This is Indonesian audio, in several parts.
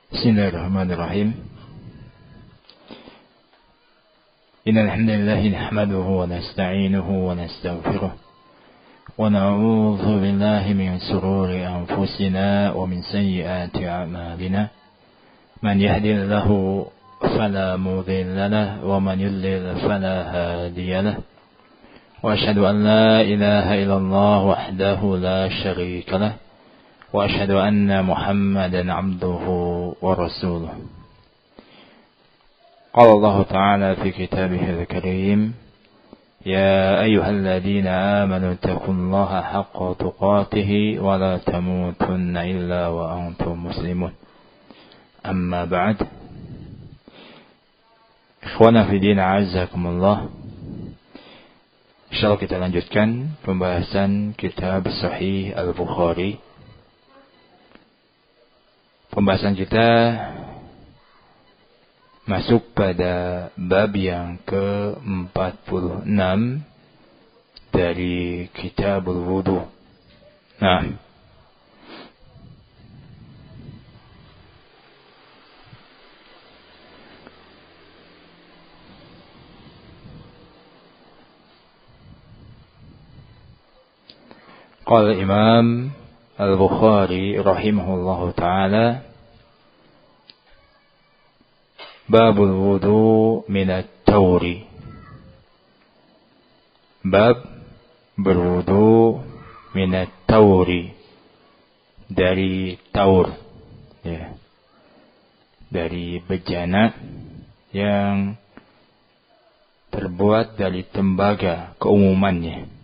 Bismillahirrahmanirrahim. Innal hamdalillah nahmaduhu wa nasta'inuhu wa nastaghfiruh wa na'udzu billahi min shururi anfusina wa min sayyiati a'malina. Man yahdihillahu fala mudilla lahu wa man yudlil fala hadiya lahu. Wa asyhadu an la ilaha illallah wahdahu la syarika lahu. وأشهد أن محمدا عبده ورسوله. قال الله تعالى في كتابه الكريم: يا أيها الذين آمنوا اتقوا الله حق تقاته ولا تموتن إلا وأنتم مسلمون. أما بعد. Ikhwana fi din, a'azzakumullah. Insyaallah kita lanjutkan pembahasan kitab Sahih Al-Bukhari. Pembahasan kita masuk pada bab yang ke-46 dari Kitabul Wudu. Nah, qala Imam Al-Bukhari rahimahullahu ta'ala, Babul wudu minat tauri. Bab berwudu minat tauri, dari taur, ya, dari bejana yang terbuat dari tembaga keumumannya.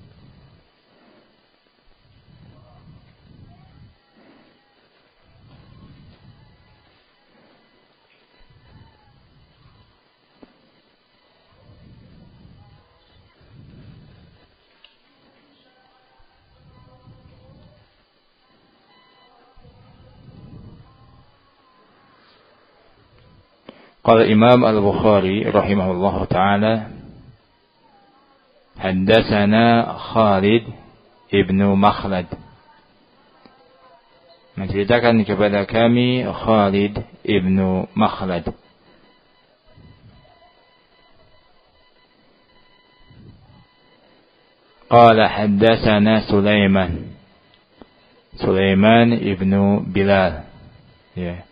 Qala Imam Al-Bukhari rahimahullahu ta'ala, haddatsana Khalid ibnu Makhlad. Menceritakan kepada kami Khalid ibnu Makhlad. Qala haddatsana Sulaiman ibnu Bilal. Ya.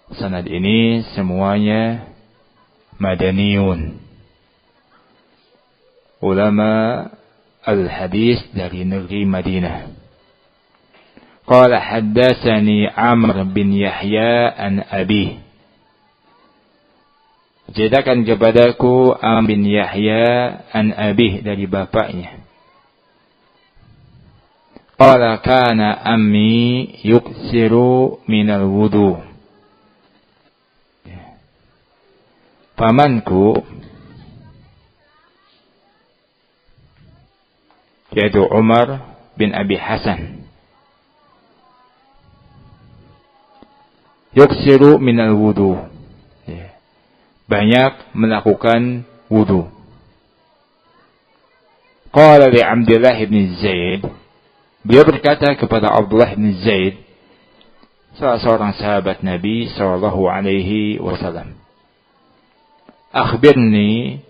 Sanad ini semuanya Madaniyun, ulama al-hadis dari negeri Madinah. Qala haddatsani Amr bin Yahya an Abi. Ceritakan kepadaku Amr bin Yahya an Abi, dari bapaknya. Qala kana ammi yuksiru minal wudu. Pamanku, yaitu Umar bin Abi Hasan, yuksiru minal wudu, banyak melakukan wudu. Qala li Abdullah bin Zaid, beliau berkata kepada Abdullah bin Zaid, salah seorang sahabat Nabi sallallahu alaihi wasallam, akhbirni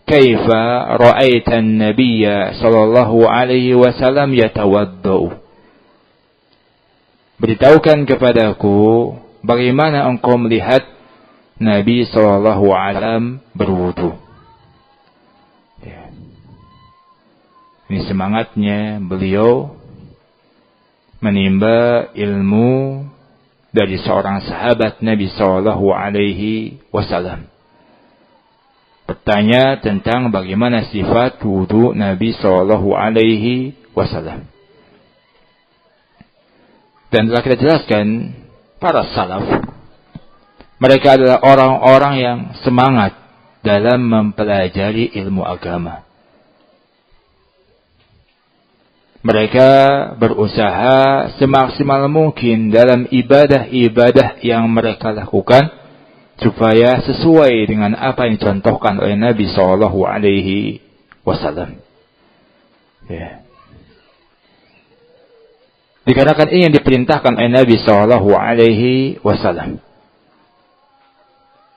kaifa ra'aita an-nabiyya sallallahu alaihi wasallam yatawaddau. Beritahukan kepadaku bagaimana engkau melihat Nabi sallallahu alaihi wasallam berwudu. Ya. Ini semangatnya beliau menimba ilmu dari seorang sahabat Nabi sallallahu alaihi wasallam. Bertanya tentang bagaimana sifat wudu Nabi sallallahu alaihi wasallam. Dan telah kita jelaskan, para salaf, mereka adalah orang-orang yang semangat dalam mempelajari ilmu agama. Mereka berusaha semaksimal mungkin dalam ibadah-ibadah yang mereka lakukan, supaya sesuai dengan apa yang dicontohkan oleh Nabi sallallahu alaihi wasallam. Ya. Dikarenakan ini yang diperintahkan oleh Nabi sallallahu alaihi wasallam.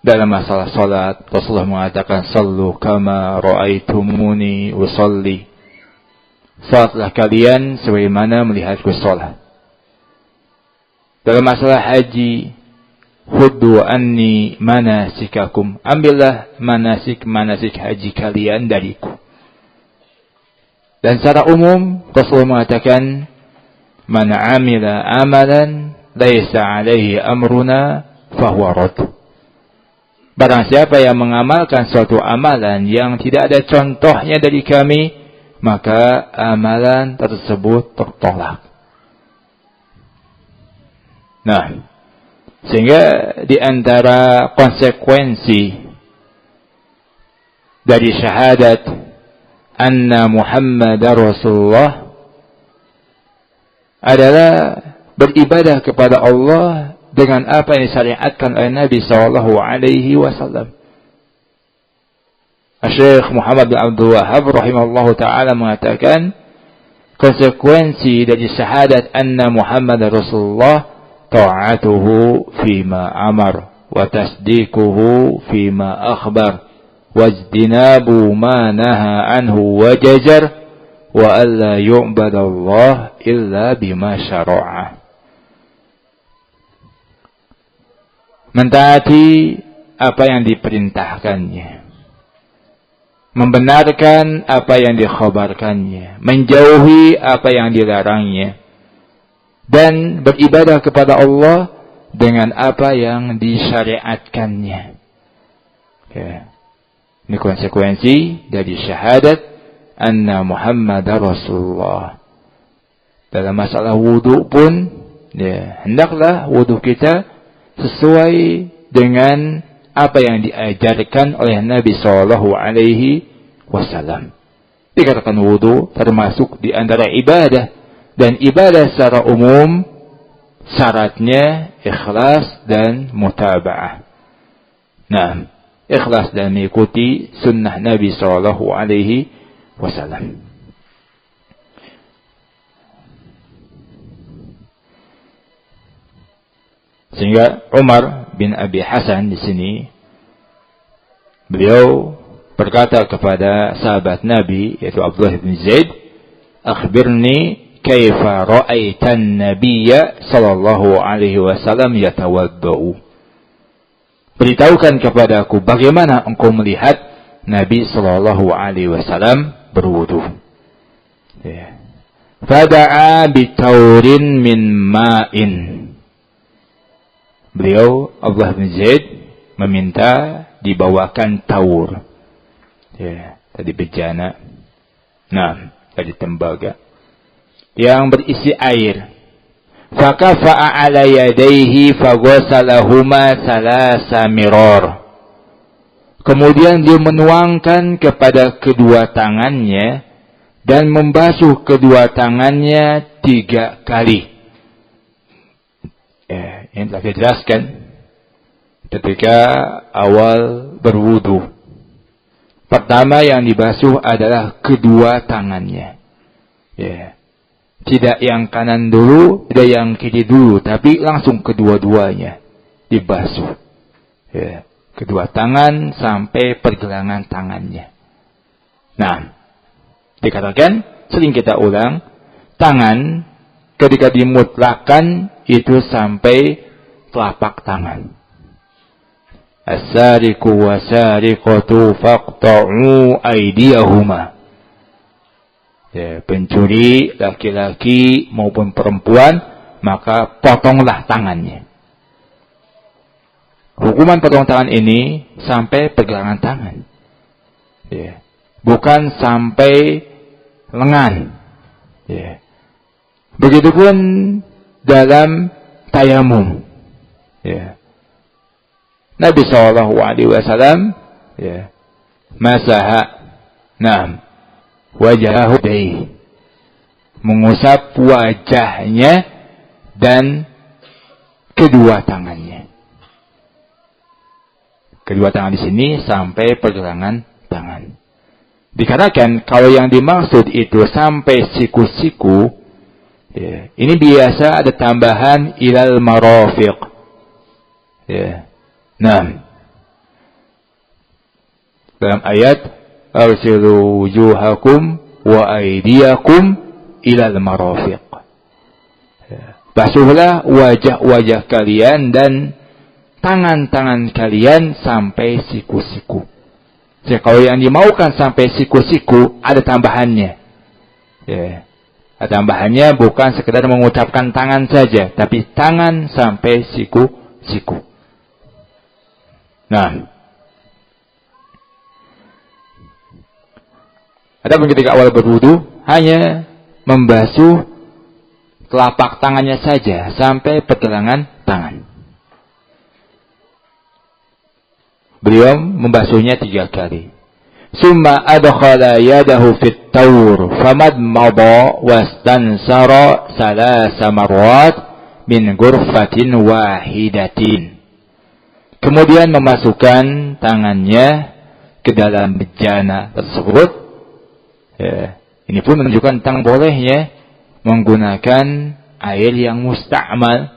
dalam masalah salat, Rasulullah mengatakan, "Sallu kama ra'aitumuni usalli." Salatlah kalian sebagaimana melihatku salat. Dalam masalah haji, "Khudhu anni manasikakum." Ambillah manasik haji kalian dariku. Dan secara umum Rasulullah mengatakan, "Man 'amila amalan laisa 'alaihi amruna fahuwa rad." Barang siapa yang mengamalkan suatu amalan yang tidak ada contohnya dari kami, maka amalan tersebut tertolak. Nah, sehingga di antara konsekuensi dari syahadat anna Muhammadar Rasulullah adalah beribadah kepada Allah dengan apa yang disyariatkan oleh Nabi sallallahu alaihi wasallam. Syekh Muhammad bin Abdul Wahhab rahimahullahu taala mengatakan, konsekuensi dari syahadat anna Muhammadar Rasulullah ta'atuhu fima amar wa tasdiquhu fima akhbar wajtinabu ma naha anhu wa jajar wa alla yu'badallah illa bima syara'a. Mentaati apa yang diperintahkannya, membenarkan apa yang dikhabarkannya, menjauhi apa yang dilarangnya, dan beribadah kepada Allah dengan apa yang disyariatkannya. Ya. Ini konsekuensi dari syahadat anna Muhammadar Rasulullah. Dalam masalah wudu pun, ya, hendaklah wudu kita sesuai dengan apa yang diajarkan oleh Nabi sallallahu alaihi wasallam. Dikatakan wudu termasuk di antara ibadah, dan ibadah secara umum syaratnya ikhlas dan mutaba'ah. Nah, ikhlas dan mengikuti sunnah Nabi sallallahu alaihi wasallam. Sehingga Umar bin Abi Hasan di sini, beliau berkata kepada sahabat Nabi yaitu Abdullah bin Zaid, "Akhbirni kaifa ra'aitan nabiyya sallallahu alaihi wasallam yatawaddau." Beritahukan kepadaku bagaimana engkau melihat Nabi sallallahu alaihi wasallam berwudu. Ya. Fada'a bitaurin min ma'in. Beliau Abdullah bin Zaid meminta dibawakan taur. Ya, tadi bejana. Nah, tadi tembaga yang berisi air. Fakafa'a ala yadayhi faghasalahuma salasa mirar. Kemudian dia menuangkan kepada kedua tangannya dan membasuh kedua tangannya 3 kali. Yang telah dijelaskan ketika awal berwudu. Pertama yang dibasuh adalah kedua tangannya. Ya. Tidak yang kanan dulu, tidak yang kiri dulu, tapi langsung kedua-duanya dibasuh. Ya. Kedua tangan sampai pergelangan tangannya. Nah, dikatakan, sering kita ulang, tangan ketika dimutlakan itu sampai telapak tangan. As-sariqu was-sariqatu faqta'u aydiyahuma. Ya, pencuri laki-laki maupun perempuan, maka potonglah tangannya. Hukuman potong tangan ini sampai pergelangan tangan. Ya. Bukan sampai lengan. Ya. Begitupun dalam tayamum. Ya. Nabi sallallahu alaihi wasallam ya, masaha wajahahu bihi, mengusap wajahnya dan kedua tangannya. Kedua tangan di sini sampai pergelangan tangan. Dikatakan kalau yang dimaksud itu sampai siku-siku, ya, ini biasa ada tambahan ilal marafiq. Ya. Nah, dalam ayat arsilu wujuhakum wa aydiyakum ilal marafiq. Basuhlah wajah-wajah kalian dan tangan-tangan kalian sampai siku-siku. Jadi kalau yang dimaukan sampai siku-siku ada tambahannya. Ya. Ada tambahannya bukan sekedar mengucapkan tangan saja, tapi tangan sampai siku-siku. Nah, adapun ketika awal berwudu hanya membasuh telapak tangannya saja sampai pergelangan tangan. Beliau membasuhnya 3 kali. Summa adkhala yadahu fit tawr famadmada wastansara 3 marrat min ghurfatin wahidatin. Kemudian memasukkan tangannya ke dalam bejana tersebut. Ya, ini pun menunjukkan tentang bolehnya menggunakan air yang musta'mal,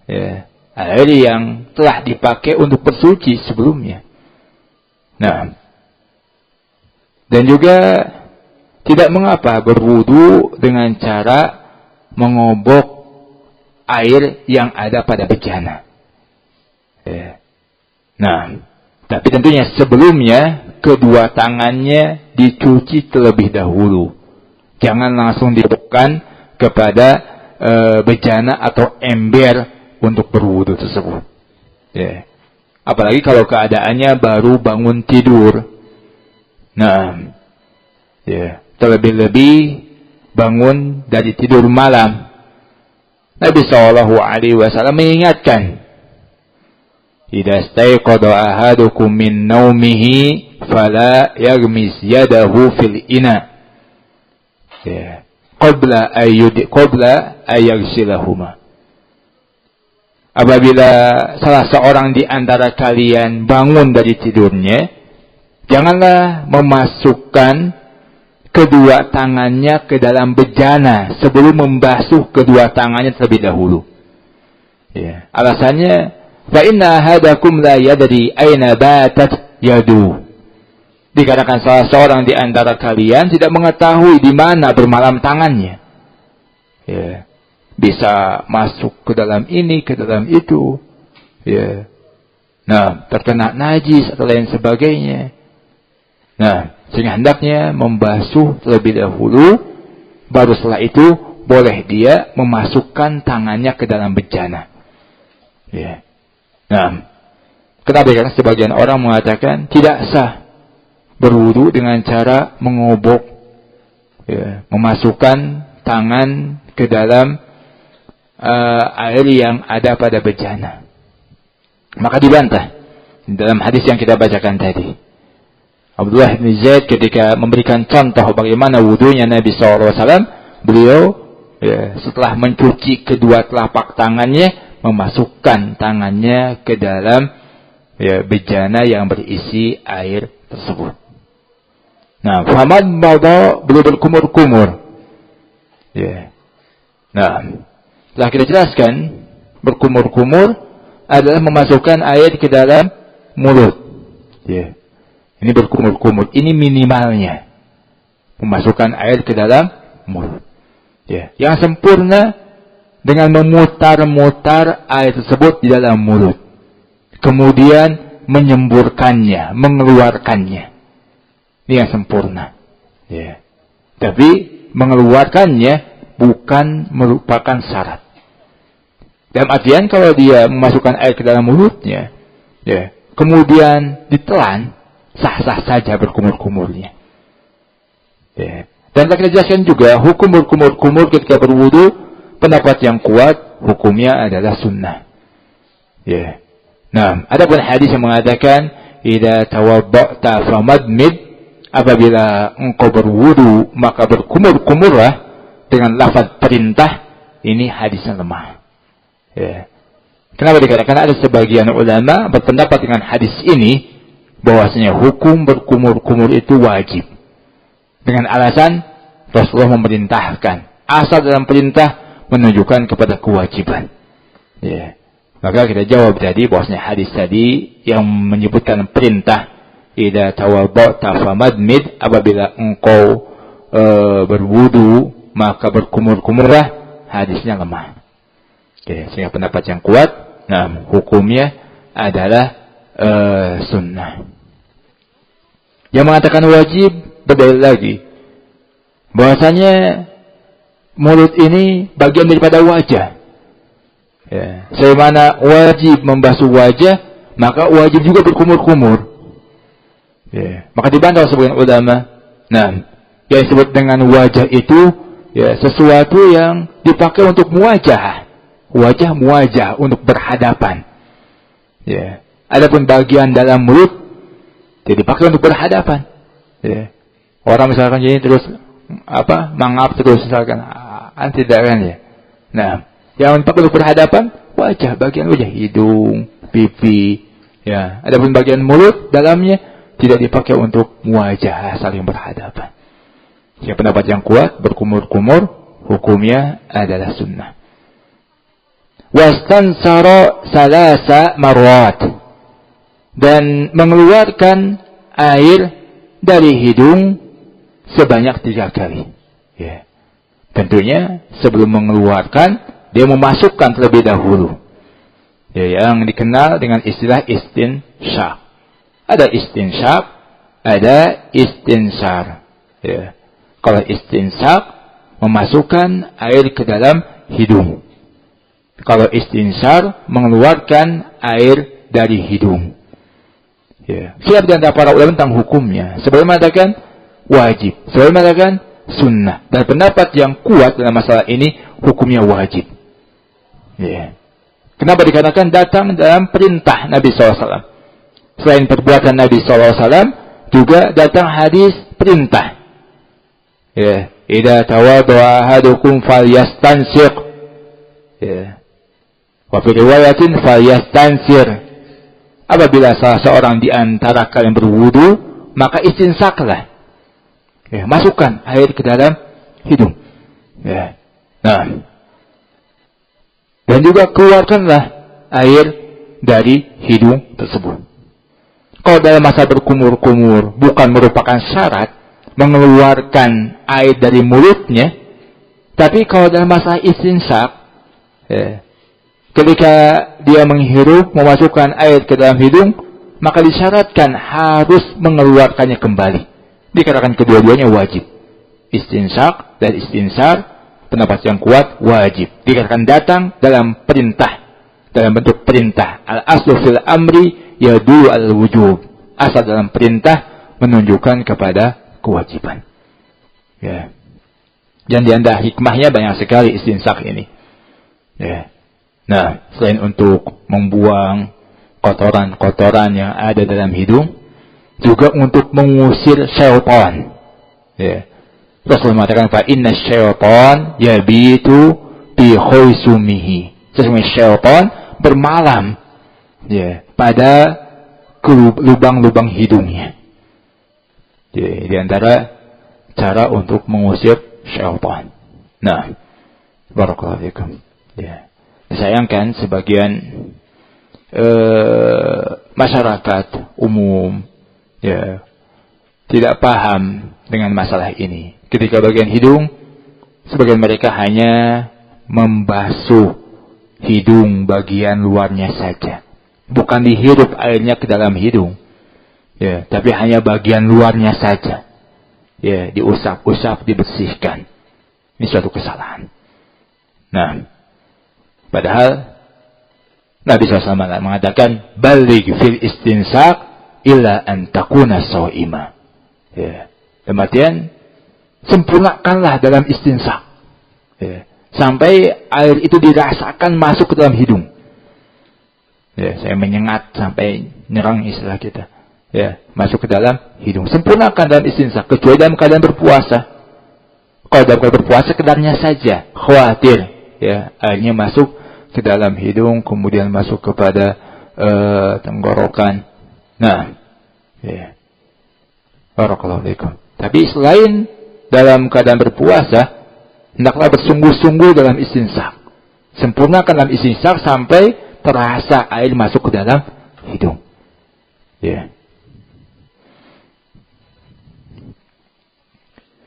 ya, air yang telah dipakai untuk bersuci sebelumnya. Nah, dan juga tidak mengapa berwudu dengan cara mengobok air yang ada pada bejana. Ya. Nah, tapi tentunya sebelumnya kedua tangannya dicuci terlebih dahulu. Jangan langsung dihidupkan kepada bejana atau ember untuk berwudu tersebut. Ya. Apalagi kalau keadaannya baru bangun tidur. Nah, ya, terlebih-lebih bangun dari tidur malam. Nabi SAW mengingatkan, "Idza staiqadha ahadukum min naumihi fala yaghmis yadahu fil ina." Ya, qabla ayaghsilahuma. Apabila salah seorang di antara kalian bangun dari tidurnya, janganlah memasukkan kedua tangannya ke dalam bejana sebelum membasuh kedua tangannya terlebih dahulu. Ya, alasannya, fa inna ahadakum la yadri aina batat yadu. Dikarenakan salah seorang di antara kalian tidak mengetahui di mana bermalam tangannya. Ya, bisa masuk ke dalam ini, ke dalam itu. Ya. Nah, terkena najis atau lain sebagainya. Nah, sehingga hendaknya membasuh terlebih dahulu, baru setelah itu boleh dia memasukkan tangannya ke dalam bejana. Ya. Nah, kenapa? Karena sebagian orang mengatakan tidak sah berwudu dengan cara mengobok, ya, memasukkan tangan ke dalam air yang ada pada bejana. Maka dibantah dalam hadis yang kita bacakan tadi. Abdullah bin Zaid ketika memberikan contoh bagaimana wudunya Nabi SAW, beliau ya, setelah mencuci kedua telapak tangannya, memasukkan tangannya ke dalam ya, bejana yang berisi air tersebut. Nah, famad mada beliau berkumur-kumur. Ya. Nah, telah kita jelaskan berkumur-kumur adalah memasukkan air ke dalam mulut. Ya. Ini berkumur-kumur. Ini minimalnya. Memasukkan air ke dalam mulut. Ya. Yang sempurna dengan memutar-mutar air tersebut di dalam mulut. Kemudian menyemburkannya, mengeluarkannya. Ini yang sempurna. Ya. Tapi mengeluarkannya bukan merupakan syarat. Dalam artian kalau dia memasukkan air ke dalam mulutnya, ya, kemudian ditelan, sah-sah saja berkumur-kumurnya. Ya. Dan telah kita jelaskan juga, hukum berkumur-kumur ketika berwudu, pendapat yang kuat, hukumnya adalah sunnah. Ya. Nah, ada pun hadis yang mengatakan, "Idza tawadda'ta famadmid," apabila engkau berwudu, maka berkumur-kumurlah, dengan lafaz perintah. Ini hadisnya lemah. Ya. Kenapa dikatakan? Ada sebagian ulama berpendapat dengan hadis ini bahwasanya hukum berkumur-kumur itu wajib. Dengan alasan Rasulullah memerintahkan. Asal dalam perintah menunjukkan kepada kewajiban. Ya. Maka kita jawab tadi bahwasanya hadis tadi yang menyebutkan perintah idza tawadda'ta famadmid, apabila engkau berwudu maka berkumur-kumurlah, hadisnya lemah. Oke, sehingga pendapat yang kuat, hukumnya adalah sunnah. Yang mengatakan wajib berdalil lagi bahwasanya mulut ini bagian daripada wajah. Ya, sebagaimana wajib membasuh wajah, maka wajib juga berkumur-kumur. Ya, maka dibantah sebagian ulama. Yang disebut dengan wajah itu ya sesuatu yang dipakai untuk muwajah. Wajah muwajah, untuk berhadapan. Ya. Adapun bagian dalam mulut jadi dipakai untuk berhadapan. Ya. Orang misalkan jadi terus mangap terus misalkan, tidak kan ya. Yang dipakai untuk berhadapan wajah, bagian wajah, hidung, pipi. Ya. Adapun bagian mulut dalamnya tidak dipakai untuk muwajah, saling berhadapan. Yang pendapat yang kuat, berkumur-kumur, hukumnya adalah sunnah. Wastansara salasa marwat, dan mengeluarkan air dari hidung sebanyak 3 kali. Ya. Tentunya sebelum mengeluarkan, dia memasukkan terlebih dahulu. Ya, yang dikenal dengan istilah istinsyaq. Ada istinsyaq, ada istinsar. Ya. Kalau istinsyaq, memasukkan air ke dalam hidung. Kalau istinsar, mengeluarkan air dari hidung. Ya. Siapa di antara para ulama tentang hukumnya? Sebelum mengatakan wajib, sebelum mengatakan sunnah. Dan pendapat yang kuat dalam masalah ini, hukumnya wajib. Ya. Kenapa dikatakan datang dalam perintah Nabi SAW? Selain perbuatan Nabi SAW, juga datang hadis perintah. Ya, idza tawadda'a ahadukum falyastansiq. Ya. Wa fi riwayatin falyastansir. Apabila salah seorang di antara kalian berwudu, maka istinsaklah. Ya, masukkan air ke dalam hidung. Ya. Dan juga keluarkanlah air dari hidung tersebut. Kalau dalam masa berkumur-kumur bukan merupakan syarat mengeluarkan air dari mulutnya, tapi kalau dalam masa istinsak, ketika dia menghirup memasukkan air ke dalam hidung, maka disyaratkan harus mengeluarkannya kembali. Dikatakan kedua-duanya wajib. Istinsak dan istinsar, pendapat yang kuat wajib. Dikatakan datang dalam perintah, dalam bentuk perintah. Al-aslu fil amri yadullu al-wujub. Asal dalam perintah menunjukkan kepada kewajiban. Ya. Dan di antara hikmahnya banyak sekali istinsak ini. Ya. Selain untuk membuang kotoran-kotoran yang ada dalam hidung, juga untuk mengusir syaitan. Ya. Rasulullah mengatakan, fa inna syaitan yabitu bi khuysumihi. Sesungguhnya syaitan bermalam pada lubang-lubang hidungnya. Jadi, di antara cara untuk mengusir syaitan. Barakallahu fikum. Ya. Disayangkan sebagian masyarakat umum tidak paham dengan masalah ini. Ketika bagian hidung, sebagian mereka hanya membasuh hidung bagian luarnya saja. Bukan dihirup airnya ke dalam hidung. Ya, tapi hanya bagian luarnya saja. Ya, diusap-usap, dibersihkan. Ini suatu kesalahan. Padahal Nabi SAW mengatakan, baligh fil istinsak illa an takuna sha'ima. Ya, demikian sempurnakanlah dalam istinsak. Ya, sampai air itu dirasakan masuk ke dalam hidung. Ya, saya menyengat sampai nyerang istilah kita. Ya, masuk ke dalam hidung. Sempurnakan dalam istinsak, kecuali dalam keadaan berpuasa. Kalau dalam keadaan berpuasa, kedarnya saja. Khawatir, airnya masuk ke dalam hidung, kemudian masuk kepada tenggorokan. Barakallahu fikum. Tapi selain dalam keadaan berpuasa, hendaklah bersungguh-sungguh dalam istinsak. Sempurnakan dalam istinsak sampai terasa air masuk ke dalam hidung.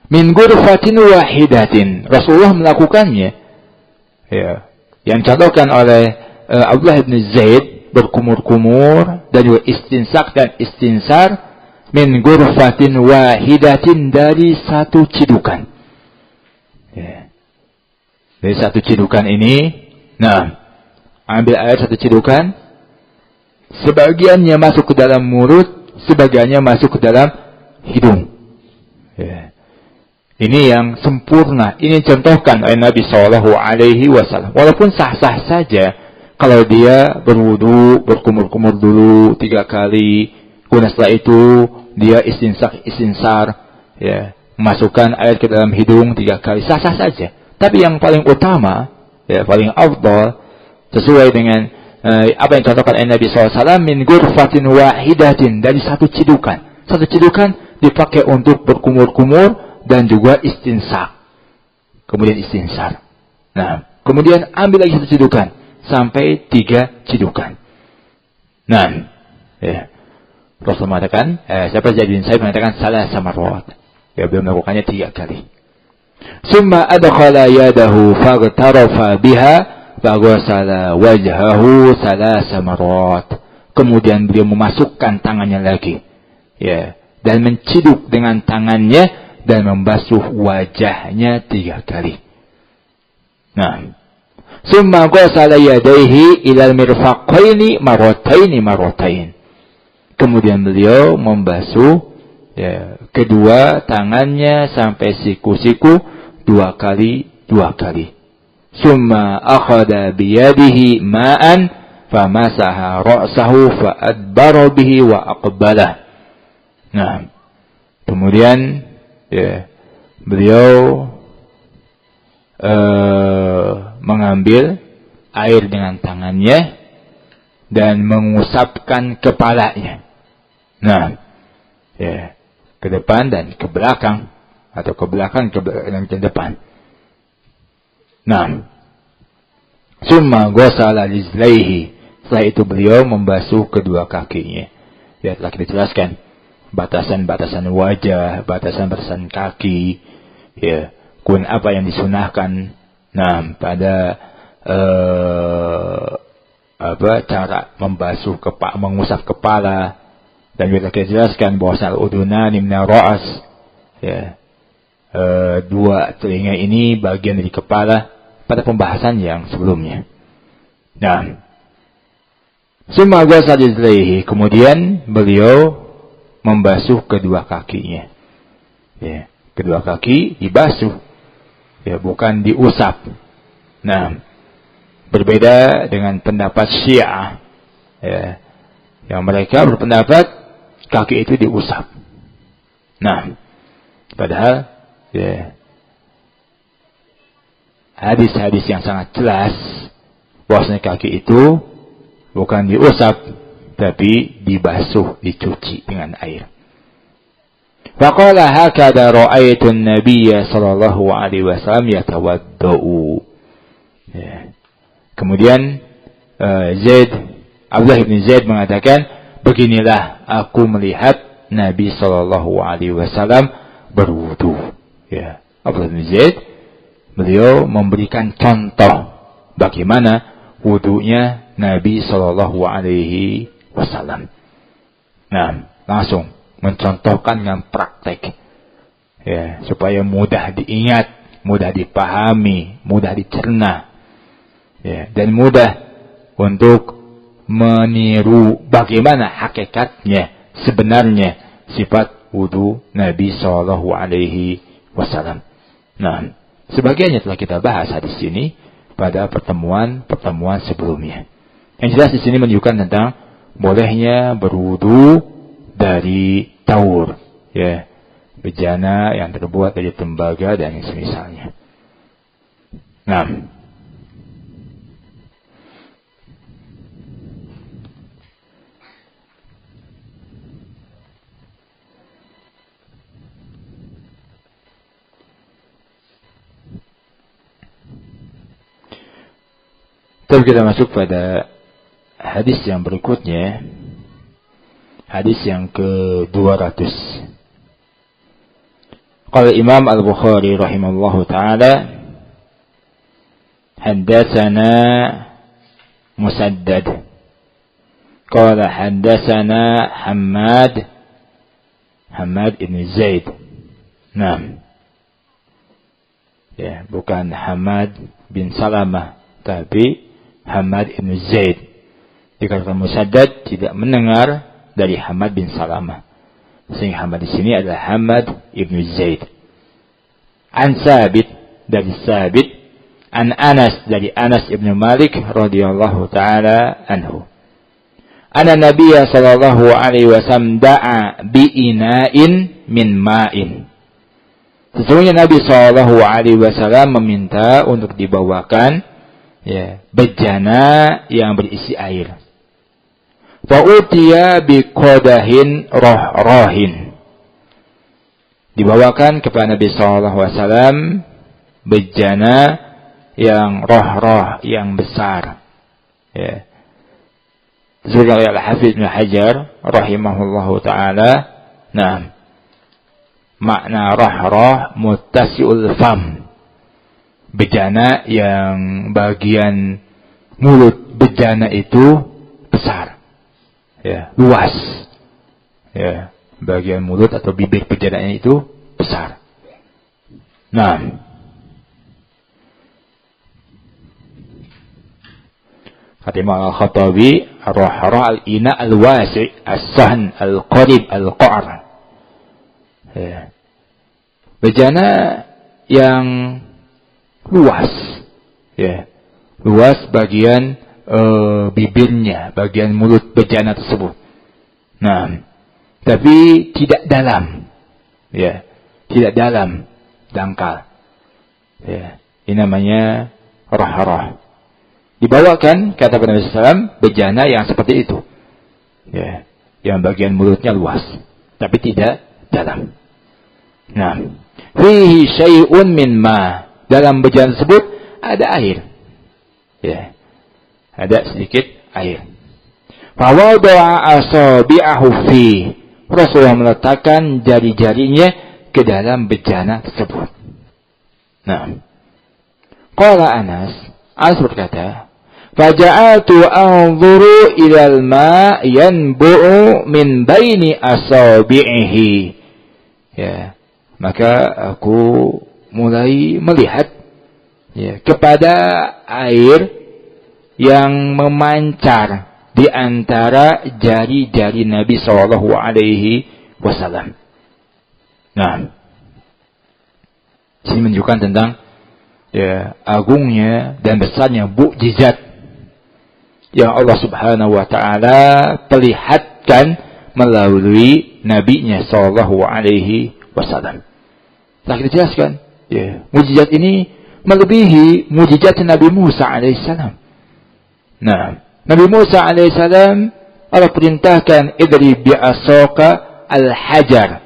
min ghurfatin wahidatin. Rasulullah melakukannya. Ya, yang contohkan oleh Abdullah bin Zaid, berkumur-kumur dan juga istinsak dan istinsar min ghurfatin wahidatin, dari satu cidukan. Ya. Dari satu cidukan ini, nah, ambil air satu cidukan, sebagiannya masuk ke dalam mulut, sebagiannya masuk ke dalam hidung. Ya. Ini yang sempurna. Ini contohkan oleh Nabi SAW. Walaupun sah-sah saja kalau dia berwudu, berkumur-kumur dulu 3 kali, kemudian setelah itu dia istinsar, ya, memasukkan air ke dalam hidung 3 kali, sah-sah saja. Tapi yang paling utama, ya, paling afdal, sesuai dengan apa yang contohkan oleh Nabi SAW, min ghurfatin wahidatin, dari satu cidukan. Satu cidukan dipakai untuk berkumur-kumur dan juga istinsak. Kemudian istinsar. Nah, kemudian ambil lagi satu cidukan sampai 3 cidukan. Nah, ya. Rasul mengatakan, siapa Zaid bin Sabit mengatakan salah samarwat. Ya, beliau melakukannya 3 kali. Summa adkhala yadahu faghtarafa biha faghasala wajhahu salasa marrat. Kemudian beliau memasukkan tangannya lagi, ya, dan menciduk dengan tangannya dan membasuh wajahnya 3 kali. Nah, summa ghasala yadayhi ilal mirfaqaini marratain. Kemudian beliau membasuh, ya, kedua tangannya sampai siku-siku 2 kali. Summa akhadha biyadihi ma'an famasaha ra'sahu fa'adbara bihi wa aqbalah. Nah, kemudian, ya, beliau mengambil air dengan tangannya dan mengusapkan kepalanya. Nah, ya, ke depan dan ke belakang, atau ke belakang dan ke depan. Nah, summa ghasala rijlaihi. Setelah itu beliau membasuh kedua kakinya. Ya, telah kita jelaskan batasan-batasan wajah, batasan-batasan kaki, ya, kun apa yang disunahkan. Nah, pada cara membasuh kepala, mengusap kepala. Dan juga kita jelaskan bahwa al-udunani min ar-ra's, ya, 2 telinga ini bagian dari kepala pada pembahasan yang sebelumnya. Nah, summa ghasala rijlaihi, kemudian beliau membasuh kedua kakinya. Ya, kedua kaki dibasuh, ya, bukan diusap. Nah, berbeda dengan pendapat Syiah, ya, yang mereka berpendapat kaki itu diusap. Nah, padahal, ya, hadis-hadis yang sangat jelas bahwasanya kaki itu bukan diusap, tapi dibasuh, dicuci dengan air. Faqala hakadha ra'aitu an-nabiyya sallallahu alaihi wasallam yatawaddau. Ya. Kemudian Abdullah bin Zaid mengatakan, beginilah aku melihat Nabi sallallahu alaihi wasallam berwudu. Ya, Abdullah bin Zaid, beliau memberikan contoh bagaimana wudunya Nabi sallallahu alaihi wasallam. Nah, langsung mencontohkan dengan praktek, ya, supaya mudah diingat, mudah dipahami, mudah dicerna, ya, dan mudah untuk meniru bagaimana hakikatnya, sebenarnya sifat wudu Nabi sallallahu alaihi wasallam. Nah, sebagiannya telah kita bahas hadis ini pada pertemuan sebelumnya. Yang jelas di sini menunjukkan tentang bolehnya berwudu dari taur, ya, bejana yang terbuat dari tembaga dan yang semisalnya. Nah, tapi kita masuk pada hadis yang berikutnya, hadis yang ke-200. Qala Imam Al-Bukhari rahimahullahu ta'ala, haddatsana Musaddad qala haddatsana Hammad ibn Zaid. Nah, ya, bukan Hamad bin Salamah, tapi Hamad ibn Zaid. Dikatakan Musaddad tidak mendengar dari Hamad bin Salamah. Sehingga Hamad di sini adalah Hamad ibn Zaid. An Sabit, dari Sabit. An Anas, dari Anas ibn Malik radhiyallahu taala anhu. Anna Nabiyya sallallahu alaihi wasallam da'a bi ina'in min ma'in. Sesungguhnya Nabi sallallahu alaihi wasallam meminta untuk dibawakan, ya, bejana yang berisi air. Fa'utiya biqadahin roh-rohin. Dibawakan kepada Nabi SAW bejana yang roh-roh yang besar. Ya. Disebutkan oleh Al-Hafidz Ibnu Hajar rahimahullahu ta'ala. Nah, makna roh-roh muttasi'ul fam. Bejana yang bagian mulut bejana itu besar. Ya, luas. Ya, bagian mulut atau bibir bejananya itu besar. Nah, kata Imam Al-Khattabi, roh-roh al-ina al-wasi' as-sahn al-qarib al-qa'r. Ya. Bejana yang luas. Ya. Luas bagian bibirnya, bagian mulut bejana tersebut. Nah, tapi tidak dalam. Ya, tidak dalam, dangkal. Ya, ini namanya roh-roh. Dibawakan, kata Nabi SAW, bejana yang seperti itu. Ya, yang bagian mulutnya luas, tapi tidak dalam. Nah, fihi syai'un min ma. Dalam bejana tersebut ada air. Ya, ada sedikit air. Fawada'a asabi'ahu fi. Rasulullah meletakkan jari-jarinya ke dalam bejana tersebut. Nah, qala Anas berkata, faja'altu anzuru ilal ma yanbu'u min baini asabi'ihi. Ya, maka aku mulai melihat, ya, kepada air yang memancar di antara jari-jari Nabi sallallahu alaihi wasallam. Nah, ini menunjukkan tentang, ya, agungnya dan besarnya mukjizat yang Allah Subhanahu wa taala perlihatkan melalui nabinya sallallahu alaihi wasallam. Telah kita jelaskan, ya, mukjizat ini melebihi mukjizat Nabi Musa alaihissalam. Nah, Nabi Musa alaihissalam Allah perintahkan, idrib bi'asaka al-hajar.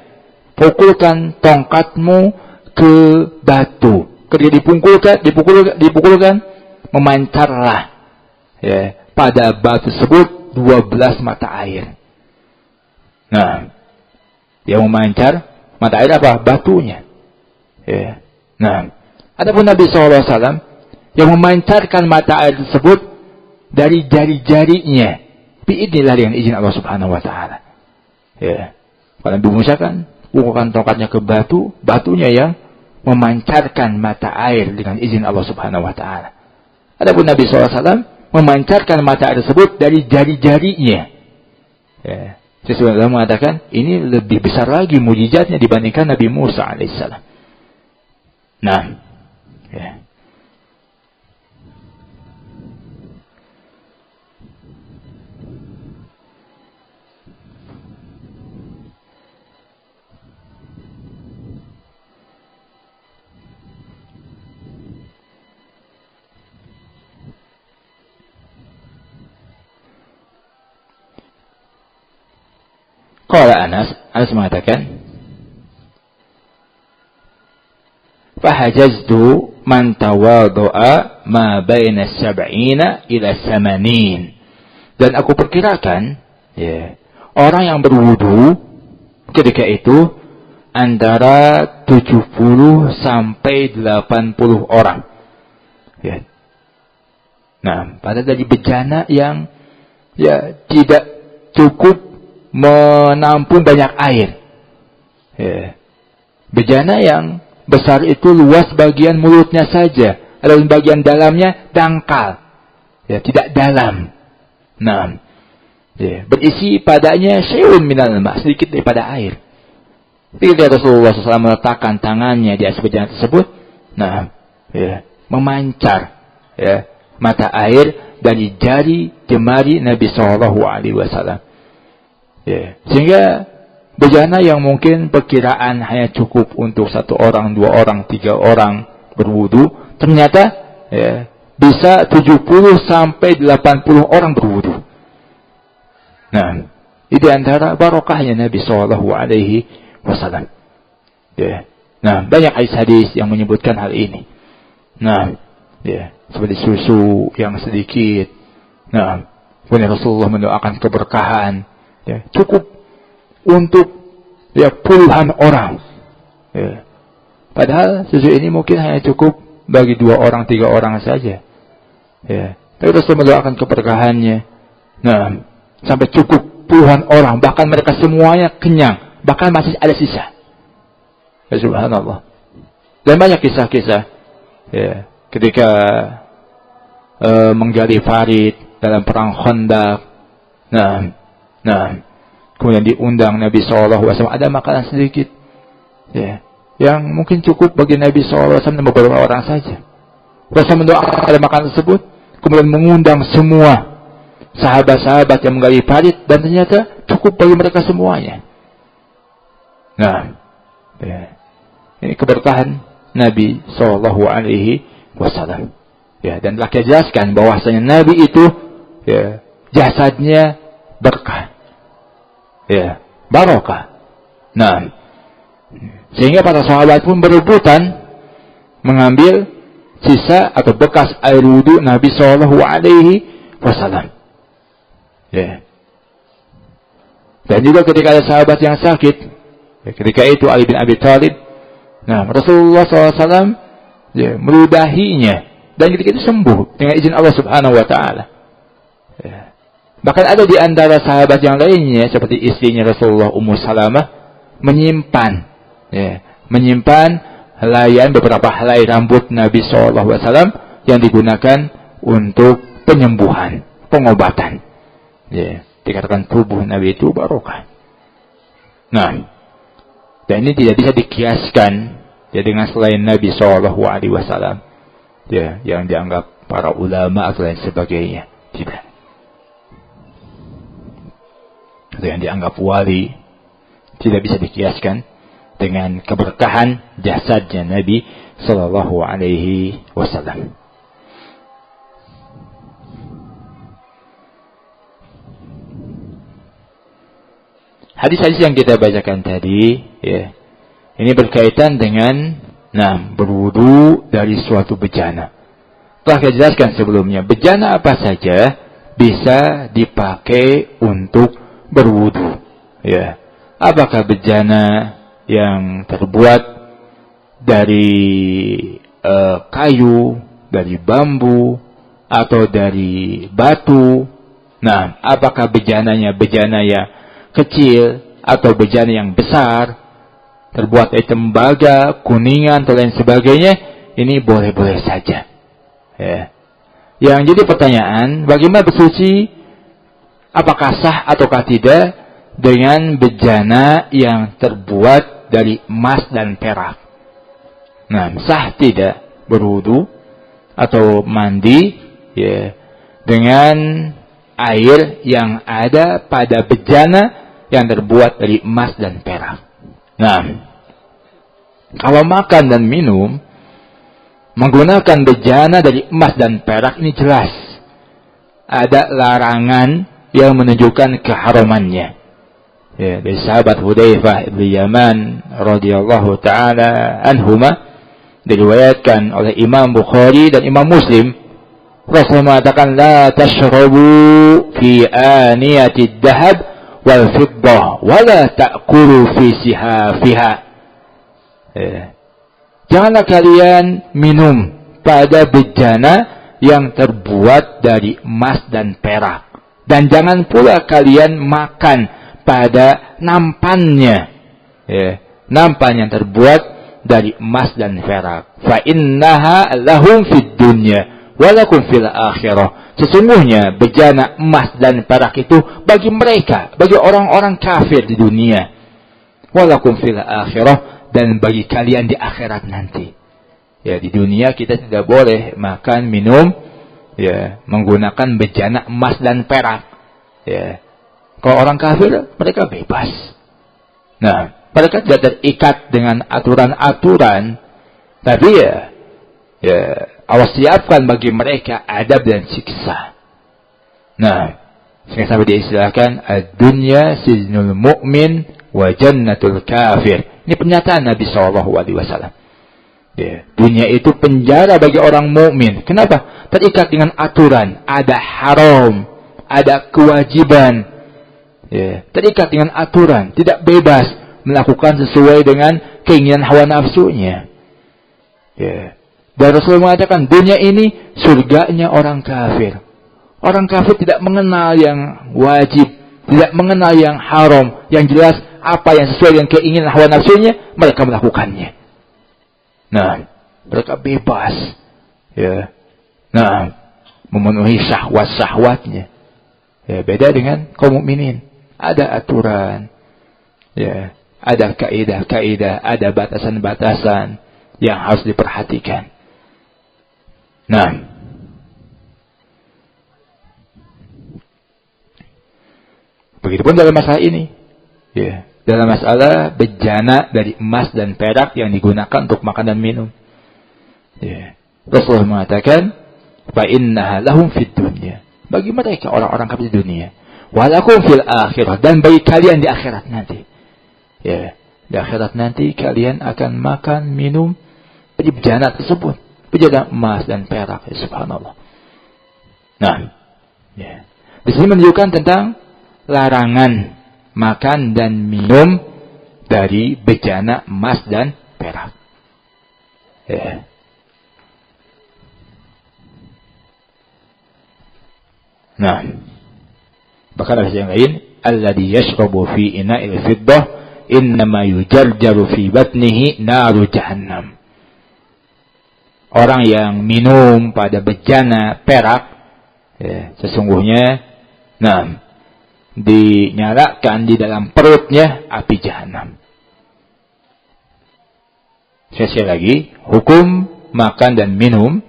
Pukulkan tongkatmu ke batu. Ketika dipukulkan, memancarlah, ya, pada batu tersebut 12 mata air. Nah, yang memancar mata air apa? Batunya. Ya. Nah, adapun Nabi SAW yang memancarkan mata air tersebut dari jari-jarinya, biidznillah, dengan izin Allah Subhanahu wa taala. Ya. Kalau Nabi Musa kan pukulkan tongkatnya ke batu, batunya yang memancarkan mata air dengan izin Allah Subhanahu wa taala. Adapun Nabi SAW memancarkan mata air tersebut dari jari-jarinya. Ya. Sesuatu mengatakan ini lebih besar lagi mukjizatnya dibandingkan Nabi Musa alaihissalam. Nah, ya. Qala Anas mengatakan, fahajaztu man tawadhu'a ma baina 70 ila 80. Dan aku perkirakan, ya, orang yang berwudu ketika itu antara 70 sampai 80 orang. Ya. Nah, pada dari bejana yang tidak cukup menampung banyak air. Ya. Bejana yang besar itu luas bagian mulutnya saja, adapun bagian dalamnya dangkal, tidak dalam. Nah, berisi padanya syai'un minal ma', sedikit daripada air. Ketika Rasulullah SAW meletakkan tangannya di atas bejana tersebut, memancar mata air dari jari jemari Nabi SAW. Sehingga bejana yang mungkin perkiraan hanya cukup untuk 1 orang, 2 orang, 3 orang berwudu, ternyata bisa 70 sampai 80 orang berwudu. Nah, ini antara barokahnya Nabi SAW. Nah, banyak hadis yang menyebutkan hal ini. Nah, seperti susu yang sedikit. Nah, kemudian Rasulullah mendoakan keberkahan. Cukup untuk puluhan orang. Padahal susu ini mungkin hanya cukup bagi 2 orang, 3 orang saja. Tapi Rasul mendoakan keberkahannya. Nah, sampai cukup puluhan orang, bahkan mereka semuanya kenyang, bahkan masih ada sisa. Subhanallah. Dan banyak kisah-kisah ketika menggali farid dalam perang Khandaq. Nah, kemudian diundang Nabi SAW, ada makanan sedikit, yang mungkin cukup bagi Nabi SAW dan beberapa orang saja. Rasul mendoakan pada makanan tersebut, kemudian mengundang semua sahabat-sahabat yang menggali farid, dan ternyata cukup bagi mereka semuanya. Nah, ini keberkahan Nabi SAW. Dan telah dijelaskan bahwasanya Nabi itu jasadnya berkah. Barokah. Nah, sehingga para sahabat pun berebutan mengambil sisa atau bekas air wudu Nabi SAW. Dan juga ketika ada sahabat yang sakit, ketika itu Ali bin Abi Thalib, Rasulullah SAW meludahinya, dan ketika itu sembuh dengan izin Allah Subhanahu Wa Taala. Bahkan ada di antara sahabat yang lainnya seperti istrinya Rasulullah Ummu Salamah menyimpan beberapa helai rambut Nabi SAW yang digunakan untuk penyembuhan, pengobatan. Dikatakan tubuh Nabi itu barokah. Nah, dan ini tidak bisa dikiaskan dengan selain Nabi SAW, yang dianggap para ulama atau lain sebagainya. Tidak. Atau yang dianggap wali, tidak bisa dikiaskan dengan keberkahan jasadnya Nabi SAW. Hadis-hadis yang kita bacakan tadi, ini berkaitan dengan berwudu dari suatu bejana. Telah kita jelaskan sebelumnya, bejana apa saja bisa dipakai untuk berwudu. Apakah bejana yang terbuat dari kayu, dari bambu, atau dari batu? Nah, apakah bejana yang kecil atau bejana yang besar, terbuat dari tembaga, kuningan, atau lain sebagainya? Ini boleh-boleh saja. Yang jadi pertanyaan, bagaimana bersuci? Apakah sah ataukah tidak dengan bejana yang terbuat dari emas dan perak? Nah, sah tidak berwudu atau mandi dengan air yang ada pada bejana yang terbuat dari emas dan perak? Nah, kalau makan dan minum menggunakan bejana dari emas dan perak, ini jelas ada larangan yang menunjukkan keharamannya. Dari sahabat Hudzaifah bin Yaman radhiyallahu taala anhuma, diriwayatkan oleh Imam Bukhari dan Imam Muslim, Rasul mengatakan, la tashrabu fi aniyati dhahab wal fiddah wa la ta'kulu fi sihafiha. Janganlah kalian minum pada bejana yang terbuat dari emas dan perak. Dan jangan pula kalian makan pada nampannya. Nampan yang terbuat dari emas dan perak. Fa innaha lahum fid dunya walakum fil akhirah. Sesungguhnya bejana emas dan perak itu bagi mereka, bagi orang-orang kafir di dunia. Walakum fil akhirah, dan bagi kalian di akhirat nanti. Di dunia kita tidak boleh makan, minum, menggunakan bejana emas dan perak. Kalau orang kafir, mereka bebas. Nah, mereka tidak terikat dengan aturan-aturan, tapi Allah siapkan bagi mereka adab dan siksa. Nah, sampai diistilahkan ad-dunya sijnul mu'min wa jannatul kafir. Ini pernyataan Nabi SAW. Dunia itu penjara bagi orang mukmin. Kenapa? Terikat dengan aturan, ada haram, ada kewajiban. Terikat dengan aturan, tidak bebas melakukan sesuai dengan keinginan hawa nafsunya. Dan Rasulullah mengatakan dunia ini surganya orang kafir. Orang kafir tidak mengenal yang wajib, tidak mengenal yang haram. Yang jelas apa yang sesuai dengan keinginan hawa nafsunya, mereka melakukannya. Nah, mereka bebas. Nah, memenuhi syahwat-syahwatnya. Beda dengan kaum mukminin. Ada aturan. Ada kaidah-kaidah, ada batasan-batasan yang harus diperhatikan. Nah, begitupun dalam masalah ini. Dalam masalah bejana dari emas dan perak yang digunakan untuk makan dan minum. Rasulullah mengatakan, fa innaha lahum fid dunya. Bagi mereka orang-orang kafir di dunia. Walakum fil akhirah, dan bagi kalian di akhirat nanti. Di akhirat nanti kalian akan makan, minum dari bejana tersebut. Bejana emas dan perak. Subhanallah. Nah, di sini menunjukkan tentang larangan makan dan minum dari bejana emas dan perak. Nah, bahkan ada yang lain, alladhi yashrabu fi ina'il fiddah innama yujarjaru fi batnihi naru jahannam. Orang yang minum pada bejana perak, sesungguhnya, dinyalakan di dalam perutnya api jahanam. Sekali lagi, hukum makan dan minum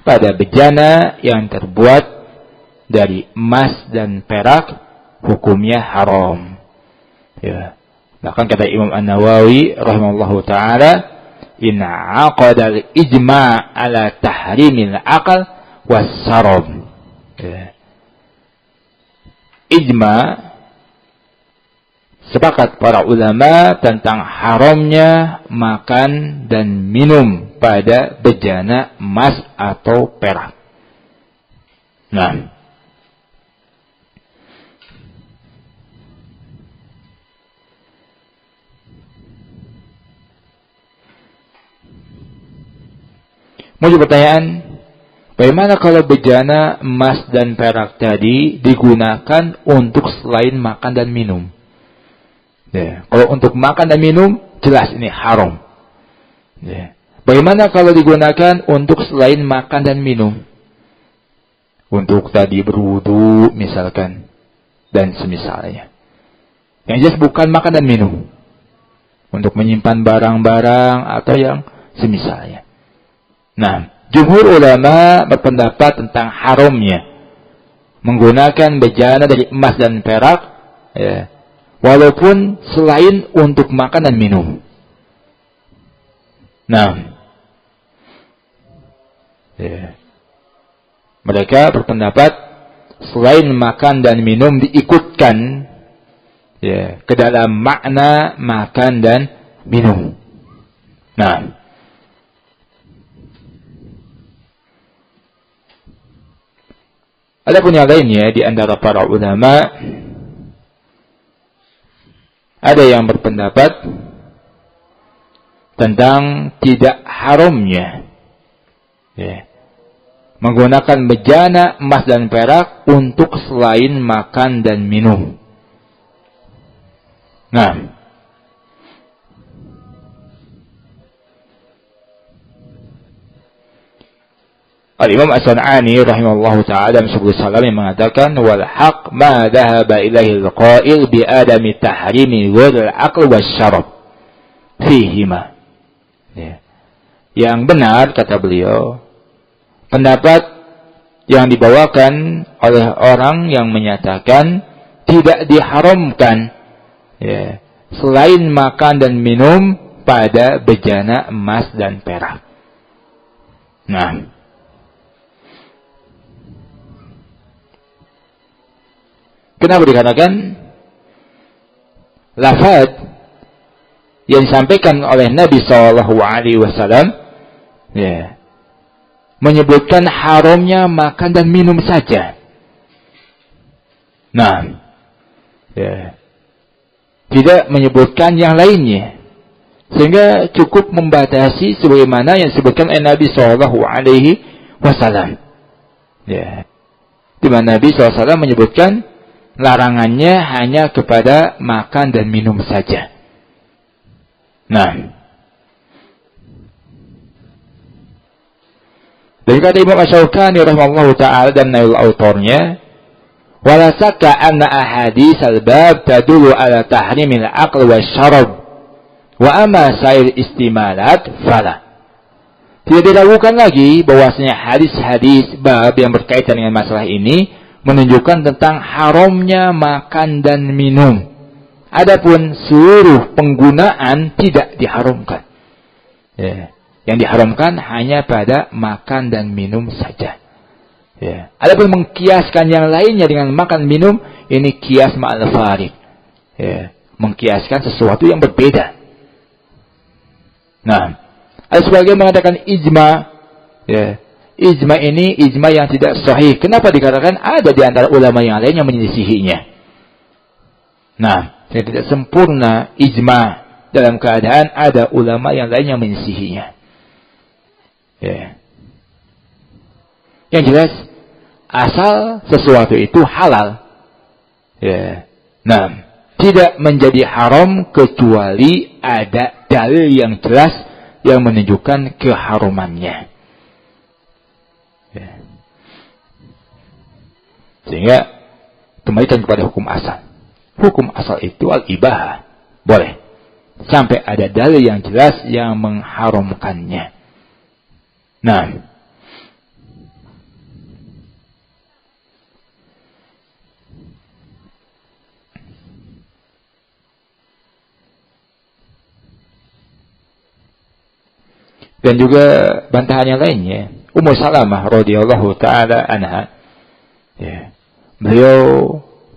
pada bejana yang terbuat dari emas dan perak, hukumnya haram. Bahkan kata Imam An-Nawawi rahimahullahu taala, inna aqada al-ijma' ala tahrimil aqal was-sarab. Ijma, sepakat para ulama tentang haramnya makan dan minum pada bejana emas atau perak. Nah, muncul pertanyaan, bagaimana kalau bejana emas dan perak tadi digunakan untuk selain makan dan minum? Kalau untuk makan dan minum, jelas ini haram. Bagaimana kalau digunakan untuk selain makan dan minum? Untuk tadi berwudu misalkan, dan semisalnya. Yang jelas bukan makan dan minum. Untuk menyimpan barang-barang atau yang semisalnya. Nah, jumhur ulama berpendapat tentang haramnya menggunakan bejana dari emas dan perak, walaupun selain untuk makan dan minum. Nah, mereka berpendapat selain makan dan minum diikutkan ke dalam makna makan dan minum. Nah, adapun yang lainnya di antara para ulama, ada yang berpendapat tentang tidak haramnya menggunakan bejana emas dan perak untuk selain makan dan minum. Nah, Al-Imam As-San'ani rahimahullahu ta'ala Subul Salam yang mengatakan wal haq ma dhahaba ilaihi al-qa'il bi adami tahrimi ghul al-aql wasyarab fihima. Yang benar kata beliau, pendapat yang dibawakan oleh orang yang menyatakan tidak diharamkan selain makan dan minum pada bejana emas dan perak. Nah, kenapa dikatakan lafaz yang disampaikan oleh Nabi SAW menyebutkan haramnya makan dan minum saja. Nah, tidak menyebutkan yang lainnya, sehingga cukup membatasi sebagaimana yang disebutkan oleh Nabi SAW. Di mana Nabi SAW menyebutkan larangannya hanya kepada makan dan minum saja. Nah, dari kata Imam Asy-Syaukani rahimahullahu ta'ala dan Nailul Autornya, wala sakka anna ahadits al-bab tadullu ala tahrimil aql wasyarab wa amma sair istimalat fala. Tidak diragukan lagi bahwasanya hadis-hadis bab yang berkaitan dengan masalah ini menunjukkan tentang haramnya makan dan minum. Adapun seluruh penggunaan tidak diharamkan. Yang diharamkan hanya pada makan dan minum saja. Adapun mengkiaskan yang lainnya dengan makan minum, ini kias ma'al farid. Mengkiaskan sesuatu yang berbeda. Nah, ada sebagian mengatakan ijma. Ijma ini ijma yang tidak sahih. Kenapa dikatakan ada di antara ulama yang lain yang menyelisihinya? Nah, tidak sempurna ijma dalam keadaan ada ulama yang lain yang menyelisihinya. Yang jelas asal sesuatu itu halal. Nah, tidak menjadi haram kecuali ada dalil yang jelas yang menunjukkan keharumannya. Sehingga kembalikan kepada hukum asal. Hukum asal itu al-ibahah, boleh, sampai ada dalil yang jelas yang mengharamkannya. Nah, dan juga bantahan yang lainnya, Ummu Salamah radhiyallahu taala anha, beliau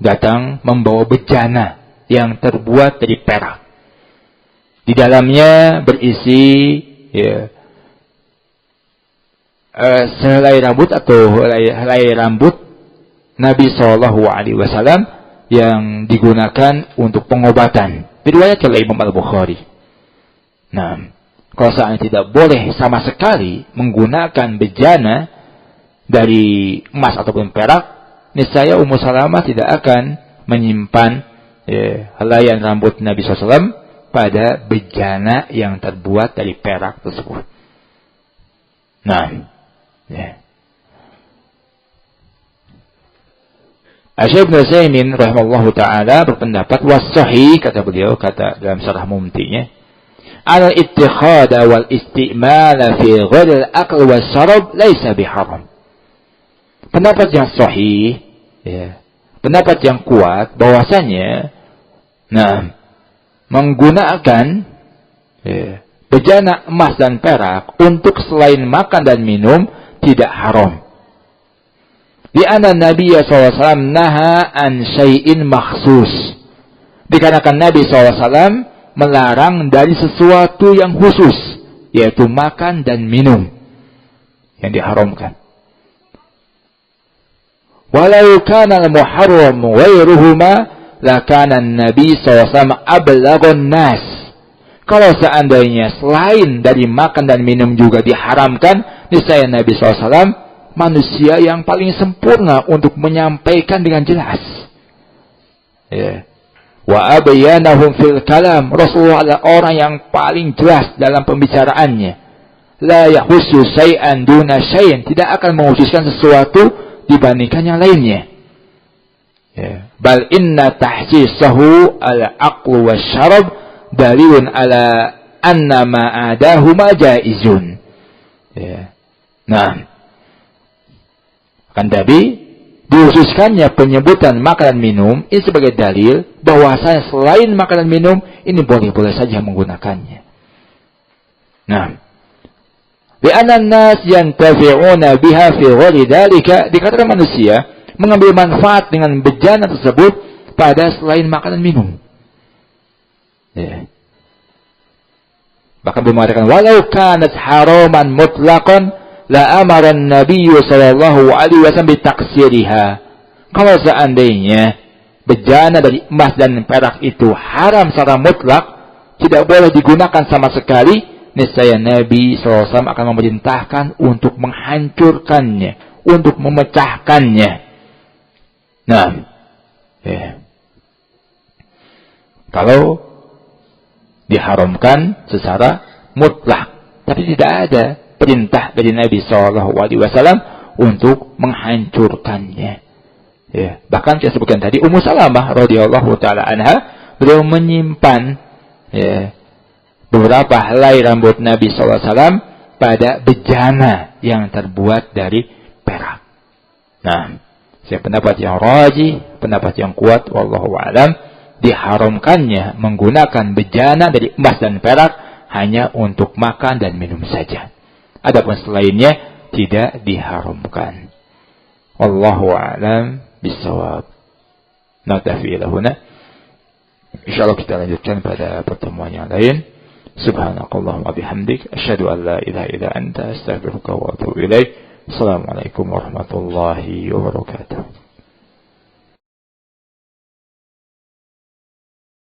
datang membawa bejana yang terbuat dari perak. Di dalamnya berisi selai rambut atau helai rambut Nabi SAW yang digunakan untuk pengobatan. Diriwayatkan oleh Imam Al-Bukhari. Nah, kalau seandainya tidak boleh sama sekali menggunakan bejana dari emas ataupun perak, niscaya Ummu Salamah tidak akan menyimpan helaian rambut Nabi SAW pada bejana yang terbuat dari perak tersebut. Nah, Syekh Ibnu Utsaimin rahimahullahu taala berpendapat was-sahih, kata beliau, kata dalam Syarah Mumtinya, al-ittikhada wal istimala fi ghadil aql was-syarab laisa biharam. Pendapat yang sahih, pendapat yang kuat bahwasanya menggunakan bejana emas dan perak untuk selain makan dan minum tidak haram. Di anna Nabi SAW naha an syai'in makhsus. Dikarenakan Nabi SAW melarang dari sesuatu yang khusus, yaitu makan dan minum yang diharamkan. Walau kana al-muharram ghairuhuma lakana an-nabi SAW ablaghun nas Kalau seandainya selain dari makan dan minum juga diharamkan, niscaya Nabi SAW manusia yang paling sempurna untuk menyampaikan dengan jelas. Ya. Wa abyanahum fil kalam. Rasulullah adalah orang yang paling jelas dalam pembicaraannya. La yahussu syai'an duna syai'in. Tidak akan mengkhususkan sesuatu dibandingkan yang lainnya. Ya. Bal inna tahsisahu al-aqlu wasyarab dalilun ala anna ma'adahuma jaizun. Ya. Nah, akan tapi dikhususkannya penyebutan makanan minum ini sebagai dalil bahwasanya selain makanan minum ini boleh-boleh saja menggunakannya. Nah, bi anna an-nas yantafi'una biha fi ghairi dzalika, dikatakan manusia mengambil manfaat dengan bejana tersebut pada selain makanan minum. Ya. Bahkan beliau mengatakan walau kanat haraman mutlaqan la amara an-nabiy sallallahu alaihi wasallam bi taksiriha. Kalau seandainya bejana dari emas dan perak itu haram secara mutlak, tidak boleh digunakan sama sekali, niscaya Nabi sallallahu alaihi wasallam akan memerintahkan untuk menghancurkannya, untuk memecahkannya. Nah, ya. Kalau diharamkan secara mutlak, tapi tidak ada perintah dari Nabi SAW untuk menghancurkannya. Ya, bahkan saya sebutkan tadi Ummu Salamah radhiyallahu taala anha, beliau menyimpan ya, beberapa helai rambut Nabi SAW pada bejana yang terbuat dari perak. Nah, saya pendapat yang rajih, pendapat yang kuat, wallahu a'lam, diharamkannya menggunakan bejana dari emas dan perak hanya untuk makan dan minum saja. Adapun selainnya tidak diharamkan. Wallahu a'lam bissawab. Naktafi ila huna. Insyaallah kita lanjutkan pada pertemuan yang lain. Subhanakallahumma bihamdik asyhadu an la ilaha illa anta astaghfiruka wa atubu ilaik. Assalamualaikum warahmatullahi wabarakatuh.